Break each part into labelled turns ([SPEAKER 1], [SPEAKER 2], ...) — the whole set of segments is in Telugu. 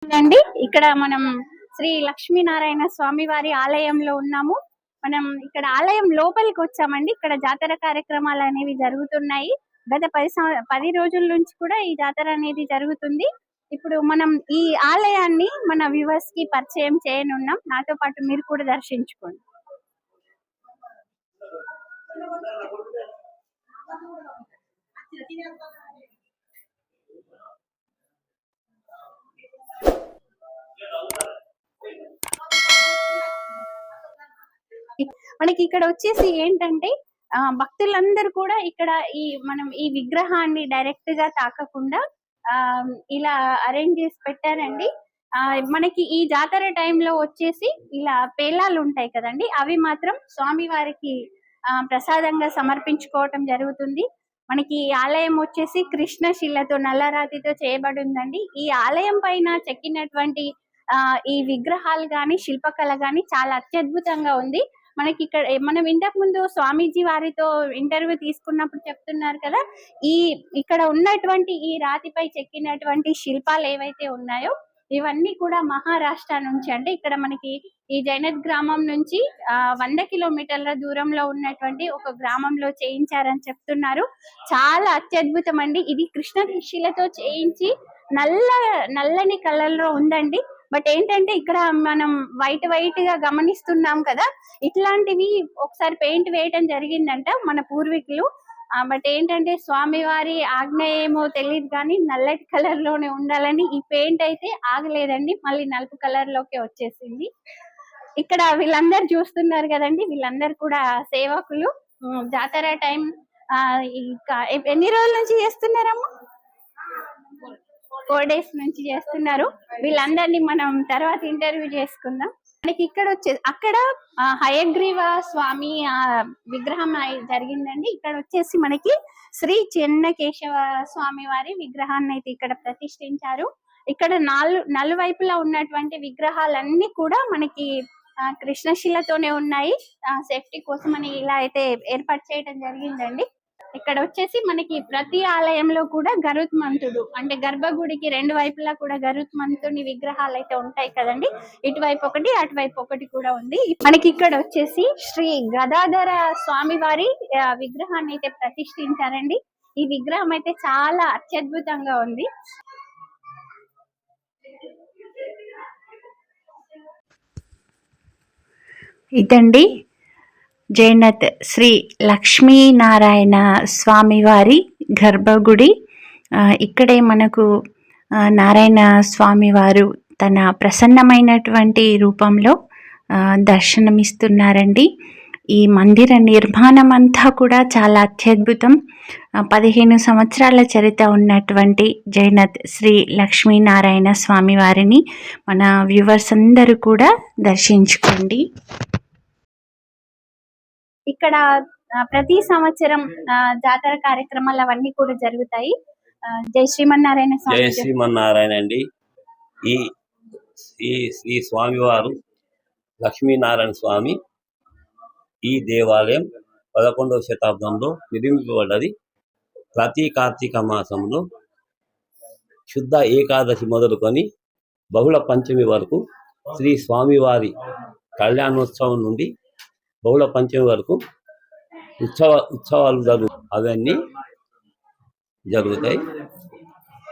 [SPEAKER 1] అండి ఇక్కడ మనం శ్రీ లక్ష్మీనారాయణ స్వామి వారి ఆలయంలో ఉన్నాము. మనం ఇక్కడ ఆలయం లోపలికి వచ్చామండి. ఇక్కడ జాతర కార్యక్రమాలు అనేవి జరుగుతున్నాయి. గత 10 రోజుల నుంచి కూడా ఈ జాతర అనేది జరుగుతుంది. ఇప్పుడు మనం ఈ ఆలయాన్ని మన వ్యూవర్స్ కి పరిచయం చేయనున్నాం. నాతో పాటు మీరు కూడా దర్శించుకోండి. మనకి ఇక్కడ వచ్చేసి ఏంటంటే భక్తులందరూ కూడా ఇక్కడ మనం ఈ విగ్రహాన్ని డైరెక్ట్ గా తాకకుండా ఇలా అరేంజ్ చేసి పెట్టారండి. మనకి ఈ జాతర టైంలో వచ్చేసి ఇలా పేలాలు ఉంటాయి కదండి, అవి మాత్రం స్వామి వారికి ప్రసాదంగా సమర్పించుకోవటం జరుగుతుంది. మనకి ఈ ఆలయం వచ్చేసి కృష్ణశిలతో నల్లరాతితో చేయబడి ఉందండి. ఈ ఆలయం పైన చెక్కినటువంటి ఈ విగ్రహాలు గాని శిల్పకళ గాని చాలా అత్యద్భుతంగా ఉంది. మనకి ఇక్కడ మనం ఇంతకు ముందు స్వామీజీ వారితో ఇంటర్వ్యూ తీసుకున్నప్పుడు చెప్తున్నారు కదా, ఇక్కడ ఉన్నటువంటి ఈ రాతిపై చెక్కినటువంటి శిల్పాలు ఏవైతే ఉన్నాయో ఇవన్నీ కూడా మహారాష్ట్ర నుంచి, అంటే ఇక్కడ మనకి ఈ జైనత్ గ్రామం నుంచి 100 కిలోమీటర్ల దూరంలో ఉన్నటువంటి ఒక గ్రామంలో చేయించారని చెప్తున్నారు. చాలా అత్యద్భుతం అండి. ఇది కృష్ణశిలతో చేయించి నల్లని కలర్ లో ఉందండి. బట్ ఏంటంటే ఇక్కడ మనం వైట్ గా గమనిస్తున్నాం కదా, ఇట్లాంటివి ఒకసారి పెయింట్ వేయటం జరిగిందంట మన పూర్వీకులు. బట్ ఏంటంటే స్వామివారి ఆజ్ఞ ఏమో తెలియదు కానీ నల్లటి కలర్ లోనే ఉండాలని ఈ పెయింట్ అయితే ఆగలేదండి, మళ్ళీ నలుపు కలర్ లోకే వచ్చేసింది. ఇక్కడ వీళ్ళందరూ చూస్తున్నారు కదండి, వీళ్ళందరూ కూడా సేవకులు. జాతర టైం ఎన్ని రోజుల నుంచి చేస్తున్నారమ్మా? 4 డేస్ నుంచి చేస్తున్నారు. వీళ్ళందరినీ మనం తర్వాత ఇంటర్వ్యూ చేసుకుందాం. మనకి ఇక్కడ అక్కడ హయగ్రీవ స్వామి విగ్రహం జరిగిందండి. ఇక్కడ వచ్చేసి మనకి శ్రీ చెన్నకేశవ స్వామి వారి విగ్రహాన్ని అయితే ఇక్కడ ప్రతిష్ఠించారు. ఇక్కడ నలువైపులా ఉన్నటువంటి విగ్రహాలన్నీ కూడా మనకి కృష్ణశిలతోనే ఉన్నాయి. సేఫ్టీ కోసం అని ఇలా అయితే ఏర్పాటు చేయడం జరిగిందండి. ఇక్కడ వచ్చేసి మనకి ప్రతి ఆలయంలో కూడా గరుత్మంతుడు, అంటే గర్భగుడికి 2 వైపులా కూడా గరుత్మంతుని విగ్రహాలు అయితే ఉంటాయి కదండి. ఇటువైపు ఒకటి అటువైపు ఒకటి కూడా ఉంది. మనకి ఇక్కడ వచ్చేసి శ్రీ గదాధర స్వామి వారి విగ్రహాన్ని అయితే ప్రతిష్ఠించారండి. ఈ విగ్రహం అయితే చాలా అత్యద్భుతంగా ఉంది. ఇదండి జైనత్ శ్రీ లక్ష్మీనారాయణ స్వామివారి గర్భగుడి. ఇక్కడే మనకు నారాయణ స్వామివారు తన ప్రసన్నమైనటువంటి రూపంలో దర్శనమిస్తున్నారండి. ఈ మందిర నిర్మాణం అంతా కూడా చాలా అత్యద్భుతం. 15 సంవత్సరాల చరిత్ర ఉన్నటువంటి జైనత్ శ్రీ లక్ష్మీనారాయణ స్వామివారిని మన వ్యూవర్స్ అందరూ కూడా దర్శించుకోండి. ఇక్కడ ప్రతి సంవత్సరం జాతర కార్యక్రమాలు అవన్నీ కూడా జరుగుతాయి. జై శ్రీమన్నారాయణ స్వామి.
[SPEAKER 2] జై శ్రీమన్నారాయణ అండి. ఈ స్వామివారు లక్ష్మీనారాయణ స్వామి ఈ దేవాలయం 11వ శతాబ్దంలో నిర్మింపబడ్డది. ప్రతి కార్తీక మాసంలో శుద్ధ ఏకాదశి మొదలుకొని బహుళ పంచమి వరకు శ్రీ స్వామివారి కళ్యాణోత్సవం నుండి బహుళ పంచమి వరకు ఉత్సవాలు అవన్నీ జరుగుతాయి.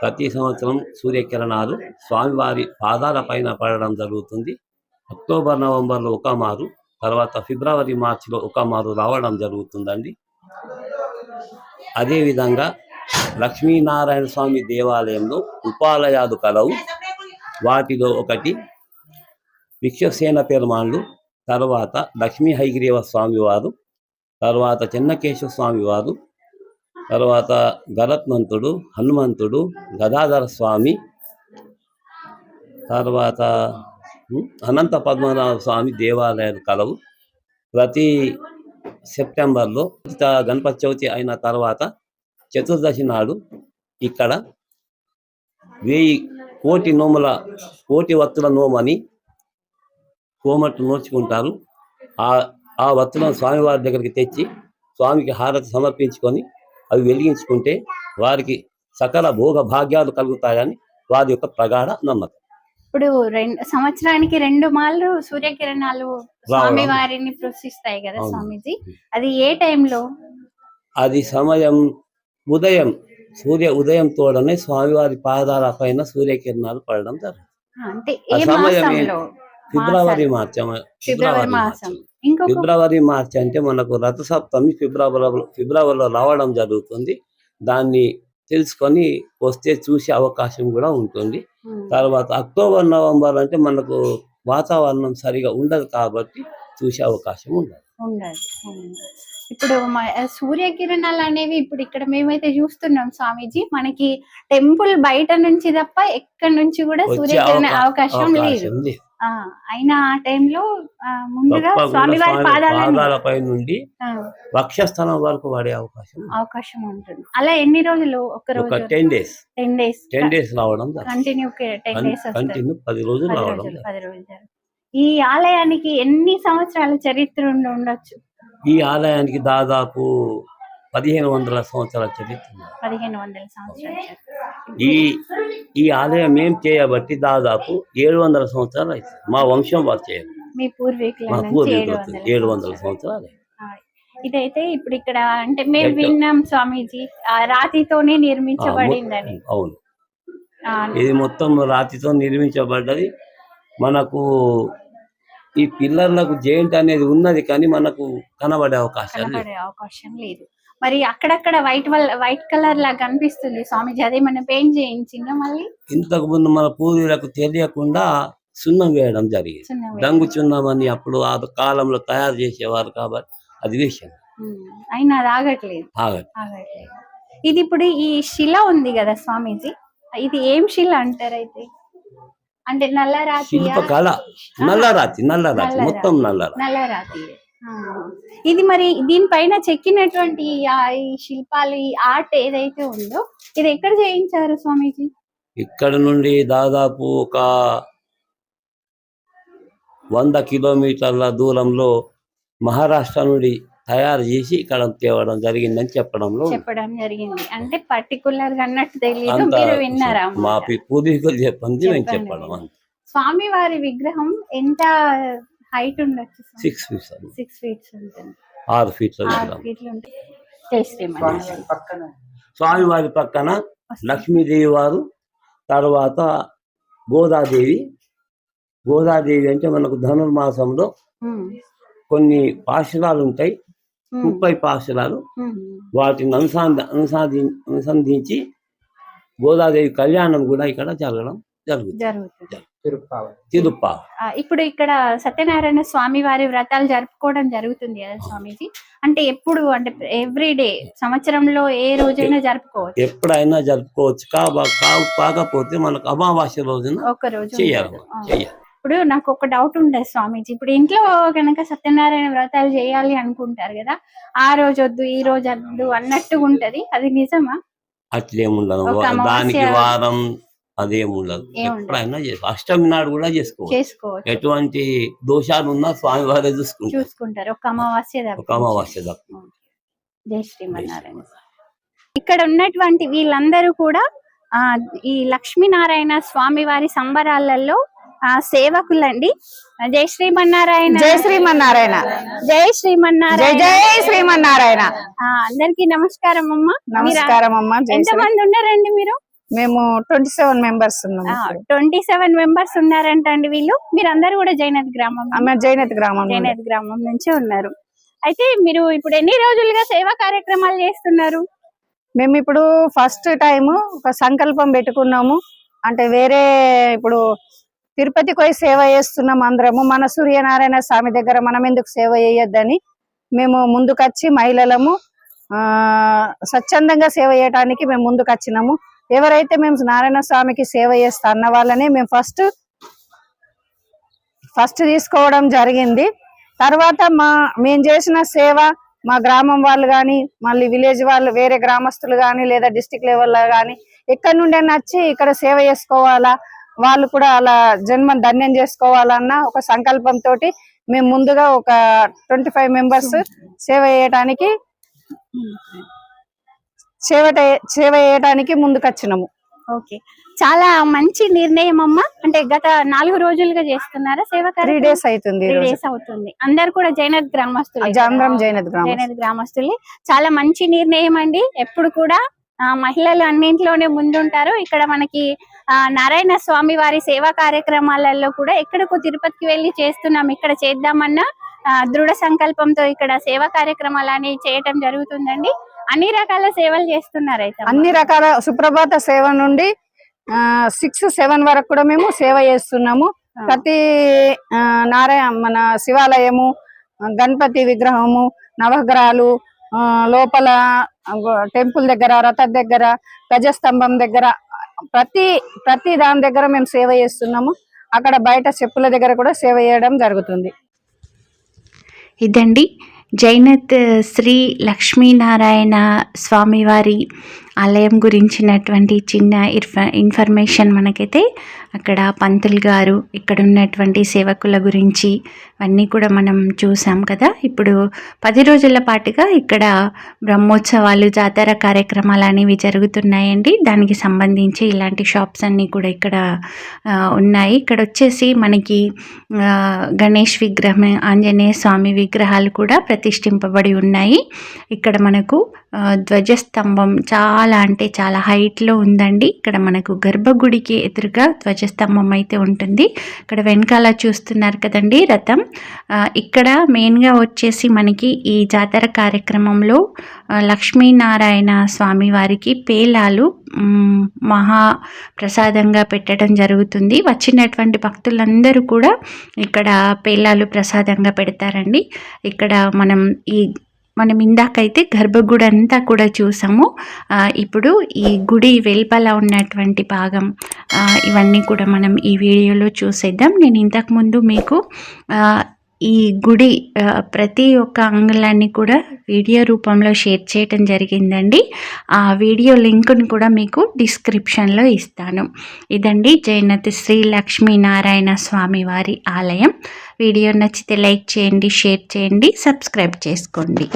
[SPEAKER 2] ప్రతి సంవత్సరం సూర్యకిరణాలు స్వామివారి పాదాల పైన పడడం జరుగుతుంది. అక్టోబర్ నవంబర్లో ఒక మారు, తర్వాత ఫిబ్రవరి మార్చిలో ఒక మారు రావడం జరుగుతుందండి. అదేవిధంగా లక్ష్మీనారాయణ స్వామి దేవాలయంలో ఉపాలయాలు కలవు. వాటిలో ఒకటి విశ్వసేన పెరుమాళ్ళు, తర్వాత లక్ష్మీ హయగ్రీవ స్వామివారు, తర్వాత చెన్నకేశవ స్వామివారు, తర్వాత గరుత్మంతుడు, హనుమంతుడు, గదాధర స్వామి, తర్వాత అనంత పద్మనాభ స్వామి దేవాలయాలు కలవు. ప్రతి సెప్టెంబర్లో గణపతి చవితి అయిన తర్వాత చతుర్దశి నాడు ఇక్కడ 1000 కోటి వత్తుల నోమని కోమట్లు నోచుకుంటారు. ఆ వత్తులను స్వామివారి దగ్గరికి తెచ్చి స్వామికి హారతి సమర్పించుకొని అవి వెలిగించుకుంటే వారికి సకల భోగ భాగ్యాలు కలుగుతాయని వారి యొక్క ప్రగాఢ నమ్మకం.
[SPEAKER 1] ఇప్పుడు సంవత్సరానికి 2 మార్లు సూర్యకిరణాలు స్వామి వారిని ప్రసరిస్తాయి కదా
[SPEAKER 2] అవును.
[SPEAKER 1] స్వామీజీ, అది ఏ టైంలో?
[SPEAKER 2] అది సమయం ఉదయం, ఉదయం తోడనే స్వామివారి పాదాల పైన సూర్యకిరణాలు పడడం జరుగుతుంది.
[SPEAKER 1] అంటే
[SPEAKER 2] ఆ
[SPEAKER 1] ఏ
[SPEAKER 2] సమయం
[SPEAKER 1] మాసంలో?
[SPEAKER 2] ఫిబ్రవరి
[SPEAKER 1] మాసాలు.
[SPEAKER 2] మార్చి
[SPEAKER 1] ఫిబ్రవరి మాసం. ఇంకొక
[SPEAKER 2] ఫిబ్రవరి మార్చి అంటే మనకు రథసప్తమి ఫిబ్రవరిలో రావడం జరుగుతుంది. దాన్ని తెలుసుకొని వస్తే చూసే అవకాశం కూడా ఉంటుంది. తర్వాత అక్టోబర్ నవంబర్ అంటే మనకు వాతావరణం సరిగా ఉండదు కాబట్టి చూసే అవకాశం ఉండదు.
[SPEAKER 1] ఉండదు. ఇప్పుడు సూర్యకిరణాలు అనేవి ఇప్పుడు ఇక్కడ మేమైతే చూస్తున్నాం స్వామీజీ, మనకి టెంపుల్ బయట నుంచి తప్ప ఎక్కడి నుంచి కూడా
[SPEAKER 2] వచ్చే
[SPEAKER 1] సూర్యకిరణ అవకాశం లేదు. అయినా ఆ టైంలో ముందుగా స్వామివారి
[SPEAKER 2] పాదాలపై నుండి వక్షస్థలం వరకు పడే
[SPEAKER 1] అవకాశం ఉంటుంది. అలా ఎన్ని రోజులు? ఒక రోజు,
[SPEAKER 2] 10 days
[SPEAKER 1] 10 days
[SPEAKER 2] రావడం
[SPEAKER 1] కంటిన్యూ 10 days
[SPEAKER 2] కంటిన్యూ 10 రోజులు రావడం.
[SPEAKER 1] 10 రోజులు. ఈ ఆలయానికి ఎన్ని సంవత్సరాల చరిత్ర ఉండొచ్చు?
[SPEAKER 2] ఈ ఆలయానికి దాదాపు 1500 సంవత్సరాల చరిత్ర.
[SPEAKER 1] 1500 సంవత్సరాల.
[SPEAKER 2] ఈ ఆలయం ఏం చేయబట్టి దాదాపు 700 సంవత్సరాలు అవుతుంది. మా వంశం వాళ్ళు చేయాలి.
[SPEAKER 1] మీ పూర్వీకుల
[SPEAKER 2] 700 సంవత్సరాలు.
[SPEAKER 1] ఇదైతే ఇప్పుడు ఇక్కడ అంటే మేము విన్నాం స్వామీజీ, రాతితోనే నిర్మించబడిందని.
[SPEAKER 2] అవును, ఇది మొత్తం రాతితో నిర్మించబడ్డది. మనకు ఈ పిల్లర్లకు జెయింట్ అనేది ఉన్నది కానీ మనకు కనబడే అవకాశం
[SPEAKER 1] లేదు. మరి అక్కడక్కడ వైట్ కలర్ లాగా కనిపిస్తుంది స్వామీజీ, అదే మన పెయింట్ చేయించిందా మళ్ళీ?
[SPEAKER 2] ఇంతకు ముందు మన పూర్వీకులకు తెలియకుండా సున్నం వేయడం జరిగింది. డంగు చున్నం అని అప్పుడు ఆ కాలంలో తయారు చేసేవారు కాబట్టి అది విషయం.
[SPEAKER 1] అయినా అది ఆగట్లేదు. ఇది ఇప్పుడు ఈ శిల ఉంది కదా స్వామీజీ, ఇది ఏం శిల అంటారు అయితే? అంటే నల్లరాతి,
[SPEAKER 2] శిల్పకళ. నల్లరాతి మొత్తం
[SPEAKER 1] నల్లరాతి. ఇది మరి దీనిపైన చెక్కినటువంటి ఈ శిల్పాలు, ఈ ఆర్ట్ ఏదైతే ఉందో ఇది ఎక్కడ చేయించారు స్వామీజీ?
[SPEAKER 2] ఇక్కడ నుండి దాదాపు ఒక 100 కిలోమీటర్ల దూరంలో మహారాష్ట్ర నుండి తయారు చేసి ఇక్కడ తేవడం జరిగిందని చెప్పడం
[SPEAKER 1] జరిగింది. అంటే పర్టికులర్ గా అన్నట్టు తెలియదు, మీరు విన్నారా?
[SPEAKER 2] మా పూర్వీకులు చెప్పింది మేము చెప్పడం.
[SPEAKER 1] స్వామి వారి విగ్రహం ఎంత హైట్ ఉండొచ్చు?
[SPEAKER 2] 6 feet.
[SPEAKER 1] 6 feet ఉంటుంది.
[SPEAKER 2] 6 feet
[SPEAKER 1] ఉంటుంది.
[SPEAKER 2] స్వామి వారి పక్కన లక్ష్మీదేవి వారు, తర్వాత గోదాదేవి అంటే మనకు ధనుర్మాసంలో కొన్ని పాశురాలు ఉంటాయి, 30 పాశురాలు. వాటిని అనుసంధించి గోదాదేవి కళ్యాణం కూడా ఇక్కడ జరగడం జరుగుతుంది. తిరుప్పావ.
[SPEAKER 1] ఇప్పుడు ఇక్కడ సత్యనారాయణ స్వామి వారి వ్రతాలు జరుపుకోవడం జరుగుతుంది కదా స్వామీజీ, అంటే ఎప్పుడు? అంటే ఎవ్రీ డే, సంవత్సరంలో ఏ రోజైనా జరుపుకోవచ్చు?
[SPEAKER 2] ఎప్పుడైనా జరుపుకోవచ్చు. కాకపోతే మనకు అమావాస్య రోజున
[SPEAKER 1] ఒక రోజు
[SPEAKER 2] చేయాలి.
[SPEAKER 1] ఇప్పుడు నాకు ఒక డౌట్ ఉండదు స్వామీజీ, ఇప్పుడు ఇంట్లో కనుక సత్యనారాయణ వ్రతాలు చేయాలి అనుకుంటారు కదా, ఆ రోజు వద్దు ఈ రోజు వద్దు అన్నట్టుగా ఉంటది, అది నిజమా?
[SPEAKER 2] అట్లేముండదు, దానికి వారం అదేముండదు. ఎప్పుడైనా అష్టమి నాడు కూడా చేసుకోవచ్చు. ఎటువంటి దోషాలు ఉన్నా స్వామి వారే చూసుకుంటారు.
[SPEAKER 1] ఒక అమావాస్య జై శ్రీమన్నారాయణ. ఇక్కడ ఉన్నటువంటి వీళ్ళందరూ కూడా ఈ లక్ష్మీనారాయణ స్వామి వారి సంబరాలలో సేవకులండి. జై శ్రీమన్నారాయణ.
[SPEAKER 3] జై శ్రీమన్నారాయణ.
[SPEAKER 1] జై శ్రీమన్నారాయణ.
[SPEAKER 3] జై శ్రీమన్నారాయణ.
[SPEAKER 1] అందరికి నమస్కారం అమ్మ.
[SPEAKER 3] నమస్కారం అమ్మ.
[SPEAKER 1] ఎంతమంది ఉన్నారండి మీరు?
[SPEAKER 3] మేము 27 మెంబర్స్ ఉన్నాము.
[SPEAKER 1] 27 మెంబర్స్ ఉన్నారంట అండి వీళ్ళు. మీరందరూ కూడా జైనత్ గ్రామం నుంచి ఉన్నారు. అయితే మీరు ఇప్పుడు ఎన్ని రోజులుగా సేవా కార్యక్రమాలు చేస్తున్నారు?
[SPEAKER 3] మేము ఇప్పుడు ఫస్ట్ టైం ఒక సంకల్పం పెట్టుకున్నాము. అంటే వేరే ఇప్పుడు తిరుపతికి పోయి సేవ చేస్తున్నాం అందరము, మన సూర్యనారాయణ స్వామి దగ్గర మనం ఎందుకు సేవ చేయొద్దని మేము ముందుకొచ్చి మహిళలము స్వచ్ఛందంగా సేవ చేయడానికి మేము ముందుకు వచ్చినాము. ఎవరైతే మేము నారాయణ స్వామికి సేవ చేస్తా అన్న వాళ్ళని మేము ఫస్ట్ తీసుకోవడం జరిగింది. తర్వాత మేము చేసిన సేవ మా గ్రామం వాళ్ళు కానీ, మళ్ళీ విలేజ్ వాళ్ళు, వేరే గ్రామస్తులు కానీ, లేదా డిస్ట్రిక్ట్ లెవెల్లో కానీ ఎక్కడి నుండి వచ్చి ఇక్కడ సేవ చేసుకోవాలా, వాళ్ళు కూడా అలా జన్మ ధన్యం చేసుకోవాలన్న ఒక సంకల్పంతో మేము ముందుగా ఒక 25 మెంబర్స్ సేవ చేయడానికి ముందుకు వచ్చినాము.
[SPEAKER 1] ఓకే చాలా మంచి నిర్ణయం అమ్మ. అంటే గత 4 రోజులుగా చేస్తున్నారా సేవా
[SPEAKER 3] 3 days అవుతుంది.
[SPEAKER 1] 3 days అవుతుంది. అందరు కూడా జైనత్ గ్రామస్తులు,
[SPEAKER 3] జైనత్
[SPEAKER 1] గ్రామస్తులే. చాలా మంచి నిర్ణయం అండి. ఎప్పుడు కూడా మహిళలు అన్నింట్లోనే ముందుంటారు. ఇక్కడ మనకి నారాయణ స్వామి వారి సేవా కార్యక్రమాలలో కూడా ఎక్కడికో తిరుపతికి వెళ్ళి చేస్తున్నాం, ఇక్కడ చేద్దామన్న దృఢ సంకల్పంతో ఇక్కడ సేవా కార్యక్రమాలు అనేవి చేయటం జరుగుతుందండి. అన్ని రకాల సేవలు చేస్తున్నారు. అయితే
[SPEAKER 3] అన్ని రకాల సుప్రభాత సేవ నుండి 6-7 వరకు కూడా మేము సేవ చేస్తున్నాము. ప్రతి మన శివాలయము, గణపతి విగ్రహము, నవగ్రహాలు లోపల, టెంపుల్ దగ్గర, రథ దగ్గర, గజస్తంభం దగ్గర, ప్రతి దాని దగ్గర మేము సేవ చేస్తున్నాము. అక్కడ బయట చెప్పుల దగ్గర కూడా సేవ చేయడం జరుగుతుంది.
[SPEAKER 4] ఇదండి జైనత్ శ్రీ లక్ష్మీనారాయణ స్వామివారి ఆలయం గురించినటువంటి చిన్న ఇన్ఫర్మేషన్ మనకైతే అక్కడ పంతులు గారు, ఇక్కడ ఉన్నటువంటి సేవకుల గురించి అన్నీ కూడా మనం చూసాం కదా. ఇప్పుడు 10 రోజుల పాటుగా ఇక్కడ బ్రహ్మోత్సవాలు, జాతర కార్యక్రమాలు అనేవి జరుగుతున్నాయండి. దానికి సంబంధించి ఇలాంటి షాప్స్ అన్నీ కూడా ఇక్కడ ఉన్నాయి. ఇక్కడ వచ్చేసి మనకి గణేష్ విగ్రహం, ఆంజనేయ స్వామి విగ్రహాలు కూడా ప్రతిష్ఠింపబడి ఉన్నాయి. ఇక్కడ మనకు ధ్వజస్తంభం చాలా అంటే చాలా హైట్లో ఉందండి. ఇక్కడ మనకు గర్భగుడికి ఎదురుగా ధ్వజస్తంభం అయితే ఉంటుంది. ఇక్కడ వెనకాల చూస్తున్నారు కదండి రథం. ఇక్కడ మెయిన్గా వచ్చేసి మనకి ఈ జాతర కార్యక్రమంలో లక్ష్మీనారాయణ స్వామి వారికి పేలాలు మహా ప్రసాదంగా పెట్టడం జరుగుతుంది. వచ్చినటువంటి భక్తులందరూ కూడా ఇక్కడ పేలాలు ప్రసాదంగా పెడతారండి. ఇక్కడ మనం ఇందాకైతే గర్భగుడి అంతా కూడా చూసాము. ఇప్పుడు ఈ గుడి వెలుపల ఉన్నటువంటి భాగం ఇవన్నీ కూడా మనం ఈ వీడియోలో చూసేద్దాం. నేను ఇంతకుముందు మీకు ఈ గుడి ప్రతి ఒక్క అంగుళాన్ని కూడా వీడియో రూపంలో షేర్ చేయటం జరిగిందండి. ఆ వీడియో లింక్ను కూడా మీకు డిస్క్రిప్షన్లో ఇస్తాను. ఇదండి జైనత్ శ్రీ లక్ష్మీనారాయణ స్వామి వారి ఆలయం. వీడియో నచ్చితే లైక్ చేయండి, షేర్ చేయండి, సబ్స్క్రైబ్ చేసుకోండి.